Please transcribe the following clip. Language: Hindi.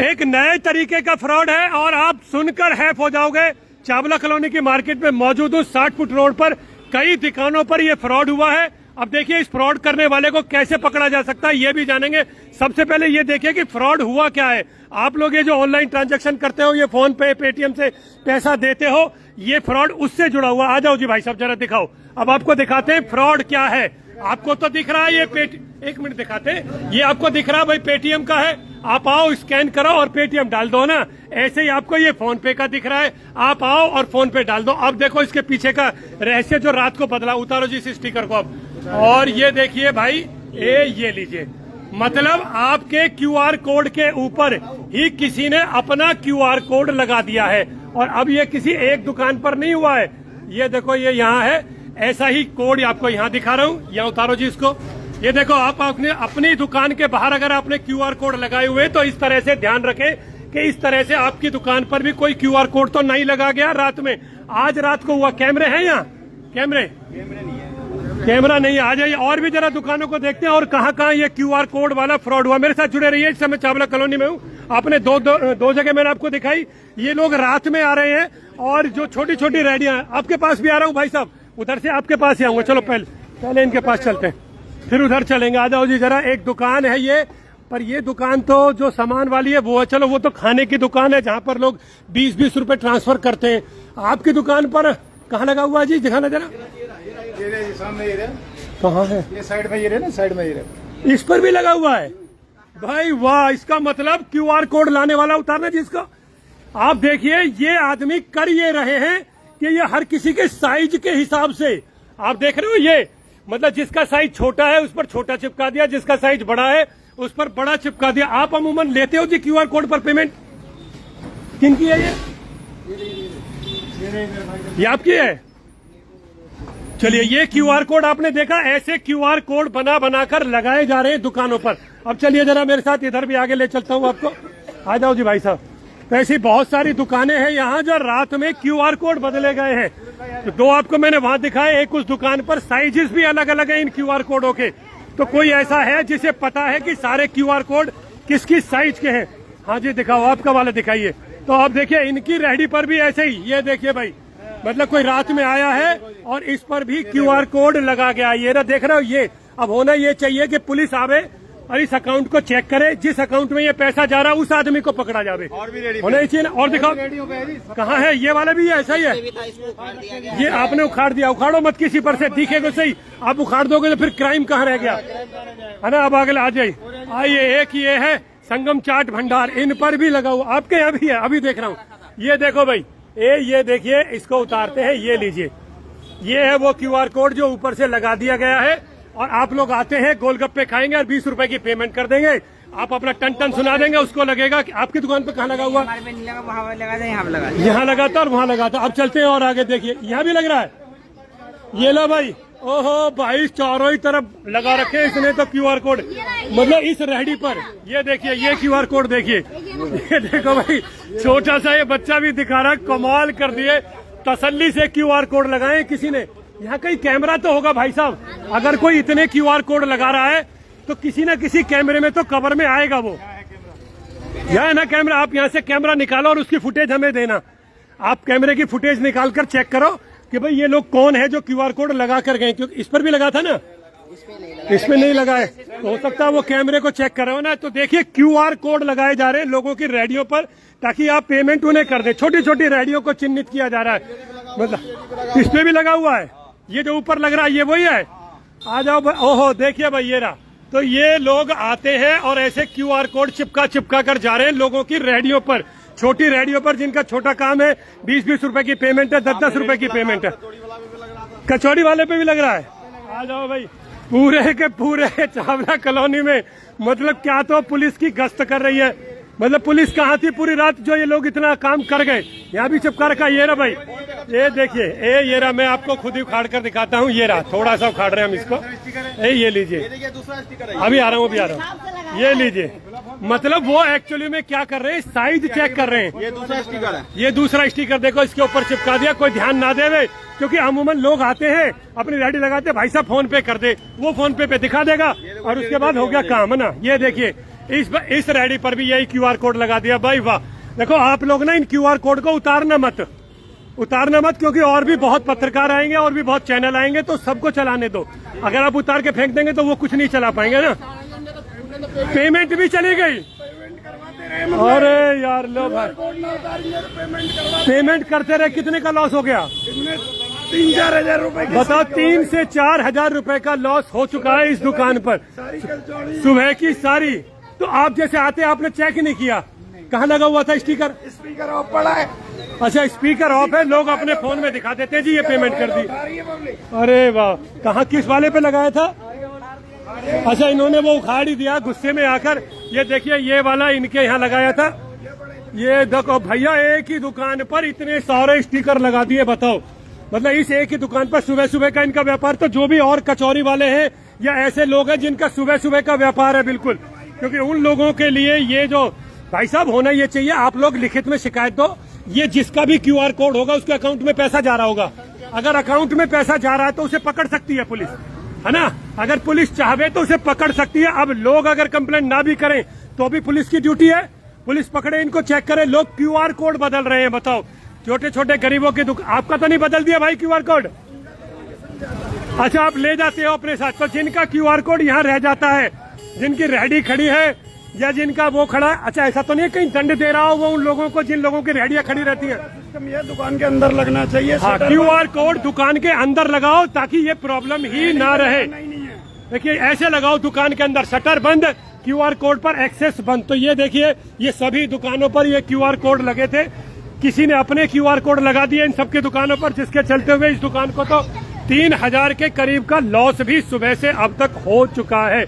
एक नए तरीके का फ्रॉड है और आप सुनकर हैफ हो जाओगे। चावला कॉलोनी की मार्केट में मौजूद हूँ। 60 फुट रोड पर कई दुकानों पर यह फ्रॉड हुआ है। अब देखिए इस फ्रॉड करने वाले को कैसे पकड़ा जा सकता है ये भी जानेंगे। सबसे पहले ये देखिए कि फ्रॉड हुआ क्या है। आप लोग ये जो ऑनलाइन ट्रांजैक्शन करते हो, ये फोन पे पेटीएम से पैसा देते हो, ये फ्रॉड उससे जुड़ा हुआ। आ जाओ जी भाई साहब जरा दिखाओ। अब आपको दिखाते हैं फ्रॉड क्या है। आपको तो दिख रहा है ये एक मिनट दिखाते हैं। ये आपको दिख रहा है भाई पेटीएम का है। आप आओ स्कैन करो और पेटीएम डाल दो ना। ऐसे ही आपको ये फोन पे का दिख रहा है। आप आओ और फोन पे डाल दो। अब देखो इसके पीछे का रहस्य जो रात को बदला। उतारो जी इस स्टिकर को अब। और ये देखिए भाई ये लीजिए, मतलब आपके क्यूआर कोड के ऊपर ही किसी ने अपना क्यूआर कोड लगा दिया है। और अब ये किसी एक दुकान पर नहीं हुआ है। ये देखो ये यहाँ है, ऐसा ही कोड आपको यहाँ दिखा रहा हूँ। यहाँ उतारो जी इसको। ये देखो आप अपनी दुकान के बाहर अगर आपने क्यूआर कोड लगाए हुए तो इस तरह से ध्यान रखें कि इस तरह से आपकी दुकान पर भी कोई क्यूआर कोड तो नहीं लगा गया रात में। आज रात को हुआ। कैमरे हैं यहाँ? कैमरा नहीं। आ जाइए और भी जरा दुकानों को देखते हैं और कहाँ कहाँ ये क्यूआर कोड वाला फ्रॉड हुआ। मेरे साथ जुड़े रहिए। इस समय चावला कॉलोनी में हूँ। आपने दो जगह मैंने आपको दिखाई। ये लोग रात में आ रहे हैं और जो छोटी छोटी रेडियां, आपके पास भी आ रहा हूँ भाई साहब। उधर से आपके पास ही आऊंगा। चलो पहले इनके पास चलते हैं, फिर उधर चलेंगे। आ जाओ जी जरा। एक दुकान है ये, पर ये दुकान तो जो सामान वाली है वो है। चलो वो तो खाने की दुकान है जहाँ पर लोग 20-20 रुपए ट्रांसफर करते हैं। आपकी दुकान पर कहाँ लगा हुआ जी? दिखाना जरा। कहाँ है? ये साइड में ये रहे ना, साइड में ये रहे। इस पर भी लगा हुआ है भाई। वाह, इसका मतलब क्यूआर कोड लाने वाला उतारना जिसका। आप देखिए ये आदमी कर ये रहे हैं कि ये हर किसी के साइज के हिसाब से, आप देख रहे हो, ये मतलब जिसका साइज छोटा है उस पर छोटा चिपका दिया, जिसका साइज बड़ा है उस पर बड़ा चिपका दिया। आप अमूमन लेते हो जी क्यूआर कोड पर पेमेंट? किनकी है ये आपकी है? चलिए ये क्यूआर कोड आपने देखा, ऐसे क्यूआर कोड बनाकर लगाए जा रहे हैं दुकानों पर। अब चलिए जरा मेरे साथ इधर भी आगे ले चलता हूँ आपको। आ जाओ जी भाई साहब। तो ऐसी बहुत सारी दुकानें हैं यहाँ जो रात में क्यूआर कोड बदले गए हैं। तो दो आपको मैंने वहां दिखाए। एक उस दुकान पर साइजेस भी अलग अलग है इन क्यूआर कोडों के। तो कोई ऐसा है जिसे पता है कि सारे क्यूआर कोड किस किस साइज के हैं? हाँ जी दिखाओ, आपका वाला दिखाइए। तो आप देखिए इनकी रेहड़ी पर भी ऐसे ही। ये देखिए भाई, मतलब कोई रात में आया है और इस पर भी क्यूआर कोड लगा गया। ये ना देख रहे हो ये। अब होना ये चाहिए कि पुलिस आवे और इस अकाउंट को चेक करे। जिस अकाउंट में ये पैसा जा रहा है उस आदमी को पकड़ा जावे। होना ही चाहिए। और दिखाओ कहाँ है ये वाला भी? ऐसा ही है। ये आपने उखाड़ दिया। उखाड़ो मत किसी पर से, दिखेगा सही। आप उखाड़ दोगे तो फिर क्राइम कहाँ रह गया है ना। अब अगले आ जाइए। आइए, एक ये है संगम चाट भंडार, इन पर भी लगा हुआ। आपके यहाँ भी है? अभी देख रहा हूँ। ये देखो भाई, ये देखिए, इसको उतारते हैं। ये लीजिए, ये है वो क्यूआर कोड जो ऊपर से लगा दिया गया है। और आप लोग आते हैं, गोलगप्पे खाएंगे और 20 रुपए की पेमेंट कर देंगे। आप अपना टन सुना देंगे, उसको लगेगा कि आपकी दुकान पे कहाँ लगा हुआ? यहाँ लगा था और वहाँ लगा था। अब चलते हैं और आगे देखिए, यहाँ भी लग रहा है। ये लो भाई। ओहो भाई, चारों ही तरफ लगा रखे इसने तो क्यूआर कोड, मतलब इस रेहड़ी पर। ये देखिए, ये क्यूआर कोड देखिए। ये देखो भाई, छोटा सा ये बच्चा भी दिखा रहा है। कमाल कर दिए। तसल्ली से क्यूआर कोड लगाए किसी ने। यहाँ कहीं कैमरा तो होगा भाई साहब। अगर कोई इतने क्यूआर कोड लगा रहा है तो किसी न किसी कैमरे में तो कवर में आएगा वो। यहाँ है ना कैमरा। आप यहाँ से कैमरा निकालो और उसकी फुटेज हमें देना। आप कैमरे की फुटेज निकाल कर चेक करो कि भाई ये लोग कौन है जो क्यूआर कोड लगा कर गए। क्योंकि इस पर भी लगा था ना, इसमें नहीं लगा है। तो हो सकता है वो कैमरे को चेक करो ना। तो देखिए क्यूआर कोड लगाए जा रहे हैं लोगों की रेडियो पर, ताकि आप पेमेंट उन्हें कर दे। छोटी छोटी रेडियो को चिन्हित किया जा रहा है। मतलब इस पे भी लगा हुआ है। ये जो ऊपर लग रहा है ये वही है। आ जाओ। ओहो देखिए भाई, ये रहा। तो ये लोग आते हैं और ऐसे क्यूआर कोड चिपका कर जा रहे हैं लोगों की रेडियो पर। छोटी रेडियो पर जिनका छोटा काम है, 20-20 रुपए की पेमेंट है, 10-10 रुपए की पेमेंट है। कचौड़ी वाले पे भी लग रहा है। आ जाओ भाई। पूरे के पूरे चावला कॉलोनी में मतलब क्या तो पुलिस की गश्त कर रही है। मतलब पुलिस कहाँ थी पूरी रात जो ये लोग इतना काम कर गए? यहाँ भी चिपका रखा। ये रहा भाई, ये देखिए। ये रहा, मैं आपको खुद ही उखाड़ कर दिखाता हूँ। ये रहा, थोड़ा सा उखाड़ रहे हैं हम इसको। ये लीजिए, अभी आ रहा हूँ, अभी आ रहा हूँ। ये लीजिए, मतलब वो एक्चुअली में क्या कर रहे हैं, साइज चेक कर रहे हैं। ये दूसरा स्टिकर है। ये दूसरा स्टिकर देखो, इसके ऊपर चिपका दिया। कोई ध्यान ना देवे, क्योंकि अमूमन लोग आते हैं अपनी रेडी लगाते, भाई साहब फोन पे कर दे, वो फोन पे दिखा देगा और उसके बाद हो गया काम, है ना। ये देखिए, इस रेडी पर भी यही क्यूआर कोड लगा दिया भाई वाह। देखो आप लोग ना इन क्यूआर कोड को उतारना मत क्योंकि और भी बहुत पत्रकार आएंगे और भी बहुत चैनल आएंगे, तो सबको चलाने दो। अगर आप उतार के फेंक देंगे तो वो कुछ नहीं चला पाएंगे ना। पेमेंट भी चली गई। अरे यार लो भाई, पेमेंट करते रहे, कितने का लॉस हो गया? 3-4 हजार रुपए। बताओ, 3 से 4 हजार रुपए का लॉस हो चुका है इस दुकान पर सुबह की सारी। तो आप जैसे आते आपने चेक ही नहीं किया, कहाँ लगा हुआ था स्टिकर? स्पीकर ऑफ पड़ा है। अच्छा, स्पीकर ऑफ है, लोग अपने फोन में दिखा देते हैं जी ये पेमेंट कर दी। अरे वाह, कहाँ किस वाले पे लगाया था? अच्छा, इन्होंने वो उखाड़ ही दिया गुस्से में आकर। ये देखिए, ये वाला इनके यहाँ लगाया था। ये देखो भैया, एक ही दुकान पर इतने सारे स्टिकर लगा दिए, बताओ। मतलब इस एक ही दुकान पर सुबह सुबह का इनका व्यापार। तो जो भी और कचौरी वाले हैं या ऐसे लोग हैं जिनका सुबह सुबह का व्यापार है, बिल्कुल, क्योंकि उन लोगों के लिए ये जो भाई साहब होना ये चाहिए, आप लोग लिखित में शिकायत दो। ये जिसका भी क्यूआर कोड होगा उसके अकाउंट में पैसा जा रहा होगा। अगर अकाउंट में पैसा जा रहा है तो उसे पकड़ सकती है पुलिस, है ना। अगर पुलिस चाहे तो उसे पकड़ सकती है। अब लोग अगर कंप्लेंट ना भी करें तो भी पुलिस की ड्यूटी है, पुलिस पकड़े, इनको चेक करे। लोग क्यूआर कोड बदल रहे हैं, बताओ। छोटे छोटे गरीबों की दुकान, आपका तो नहीं बदल दिया भाई क्यूआर कोड? अच्छा, आप ले जाते हो अपने साथ। तो जिनका क्यूआर कोड यहाँ रह जाता है, जिनकी रेहड़ी खड़ी है या जिनका वो खड़ा है, अच्छा ऐसा तो नहीं कहीं दंड दे रहा हो वो उन लोगों को जिन लोगों की रेहड़ियां खड़ी रहती हैं? ये दुकान के अंदर लगना चाहिए। हाँ, क्यूआर कोड दुकान के अंदर लगाओ ताकि ये प्रॉब्लम ही ना रहे। देखिए, ऐसे लगाओ दुकान के अंदर, शटर बंद, क्यूआर कोड पर एक्सेस बंद। तो ये देखिए, ये सभी दुकानों पर ये क्यूआर कोड लगे थे। किसी ने अपने क्यूआर कोड लगा दिए इन सबकी दुकानों पर, जिसके चलते हुए इस दुकान को तो 3,000 के करीब का लॉस भी सुबह से अब तक हो चुका है।